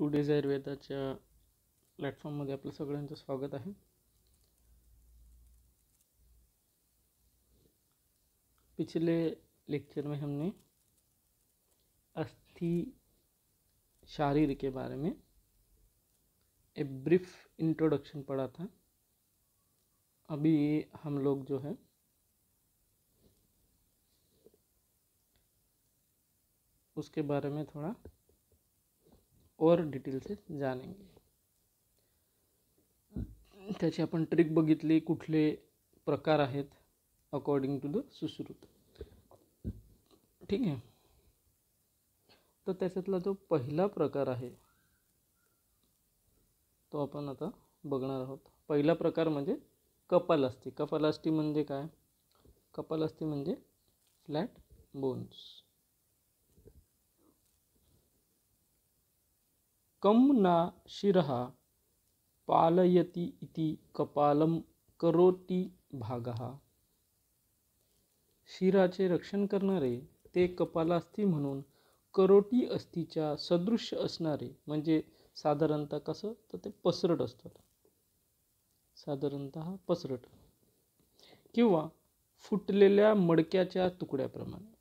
Two days आयुर्वेदाच्या प्लॅटफॉर्ममध्ये आपलं सगळ्यांचं स्वागत आहे. पिछले लेक्चर में हमने अस्थि शारीर के बारे में ए ब्रीफ इंट्रोडक्शन पढ़ा था. अभी हम लोग जो है उसके बारे में थोड़ा और डिटेल से जानेंगे. त्याची आपण ट्रिक बघितली, कुठले प्रकार आहेत अकॉर्डिंग टू द सुश्रुत. ठीक आहे. तर त्याच्यातला जो पहिला प्रकार आहे तो आपण आता बघणार आहोत. पहिला प्रकार म्हणजे कपालस्थी. कपालस्थी म्हणजे काय? कपालस्थी म्हणजे फ्लॅट बोन्स. कम ना शिरः पालयति इति कपालं करोति भागः. शिराचे रक्षण करणारे ते कपालास्थी म्हणून करोटी अस्थीच्या सदृश असणारे, म्हणजे साधारणतः कसं तर ते पसरट असतात, साधारणतः पसरट किंवा फुटलेल्या मडक्याच्या तुकड्याप्रमाणे.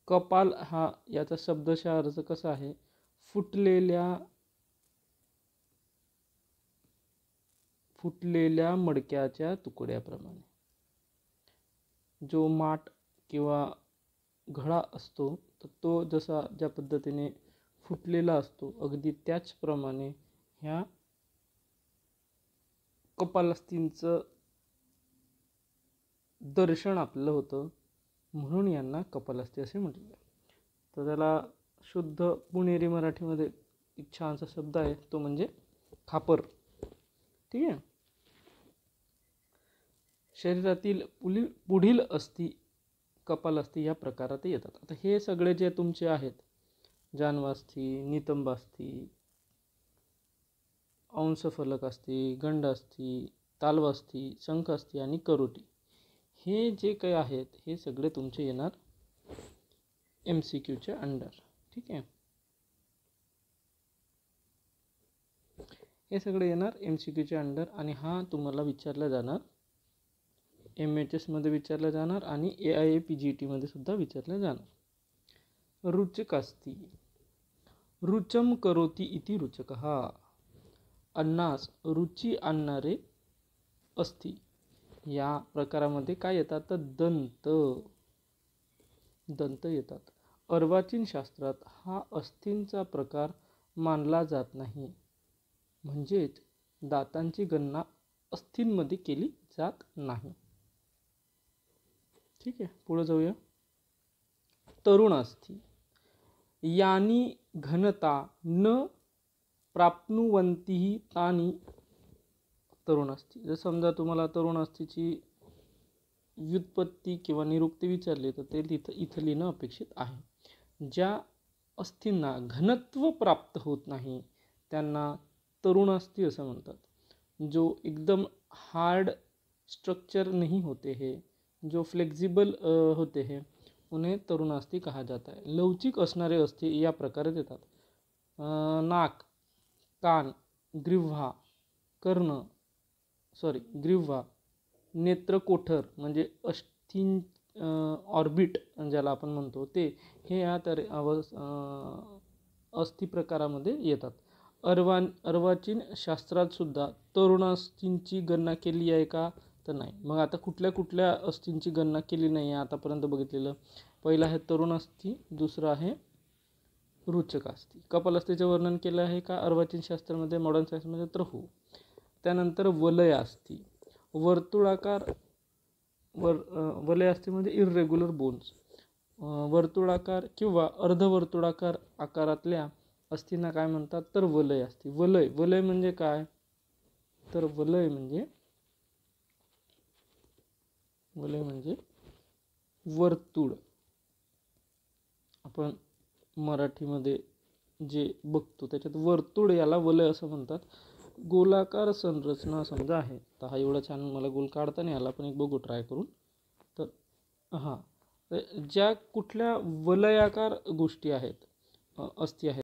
कपाल हा याचा शब्दशः अर्थ कसा आहे? फुटलेल्या मडक्याच्या तुकड्याप्रमाणे. जो माठ किंवा घडा असतो तर तो जसा ज्या पद्धतीने फुटलेला असतो, अगदी त्याचप्रमाणे ह्या कपालस्थींचं दर्शन आपलं होतं, म्हणून यांना कपालस्थी असे म्हटले. तर त्याला शुद्ध पुणेरी मराठीमध्ये एक छानसा शब्द आहे, तो म्हणजे खापर. ठीक आहे. शरीरातील पुढील अस्थी कपालस्थी या प्रकारात येतात. आता हे सगळे जे तुमचे आहेत, जान्हवास्थी, नितंबास्थी, अंशफलकास्थी, गंडास्थी, तालवास्थी, शंखास्थी आणि करोटी, हे जे काही आहेत हे सगळे तुमचे येणार MCQच्या अंडर. ठीक आहे. हे सगळे येणार MCQच्या अंडर आणि हा तुम्हाला विचारला जाणार, MHS मध्ये विचारला जाणार आणि AIAPGT मध्ये सुद्धा विचारला जाणार. रुचकास्थी. रुचम करोति इति रुचकः. अन्नास रुची आणणारे अस्थी. या प्रकारामध्ये काय येतात तर दंत येतात. अर्वाचीन शास्त्रात हा अस्थींचा प्रकार मानला जात नाही, म्हणजेच दातांची गणना अस्थींमध्ये केली जात नाही. ठीक आहे. पुढे जाऊया. तरुणास्थी. यानी घनता न प्राप्नुवन्ति तानी तरुणास्थी. जर समजा तुम्हाला तरुणास्थीची व्युत्पत्ती किंवा निरुक्ती विचारली तर ते इथं लिहिणं अपेक्षित आहे. ज्या अस्थींना घनत्व प्राप्त होत नाही त्यांना तरुणास्थी असं म्हणतात. जो एकदम हार्ड स्ट्रक्चर नहीं होते हैं, जो फ्लेक्सिबल होते हैं, उन्हें तरुणास्थी कहा जाता है. लवचिक असणारे अस्थी या प्रकारात येतात. नाक, कान, ग्रीव्हा, ग्रीव्हा, नेत्रकोठर म्हणजे ऑर्बिट ज्याला आपण म्हणतो ते, हे या अस्थी प्रकारामध्ये येतात. अर्वाचीन शास्त्रात सुद्धा तरुणास्थींची गणना केली आहे का तर नाही. मग आता कुठल्या कुठल्या अस्थींची गणना केली नाही आहे आतापर्यंत बघितलेलं. पहिला आहे तरुणास्थी, दुसरं आहे रुचकास्थी. कपालस्थीचे वर्णन केलं आहे का अर्वाचीन शास्त्रामध्ये, मॉडर्न सायन्समध्ये तर हो. त्यानंतर वलयास्थी. वर्तुळाकार वलयास्थी म्हणजे इर्रेग्युलर बोन्स. वर्तुळाकार किंवा अर्धवर्तुळाकार आकारातल्या अस्थींना काय म्हणतात तर वलय असते. वलय म्हणजे काय तर वलय म्हणजे वर्तुळ. आपण मराठीमध्ये जे बघतो त्याच्यात वर्तुळ याला वलय असं म्हणतात. गोलाकार संरचना समजा आहे, तर हा एवढा छान मला गोल काढता नाही आला, पण एक बघू ट्राय करून. तर ज्या कुठल्या वलयाकार गोष्टी आहेत, अस्थी आहेत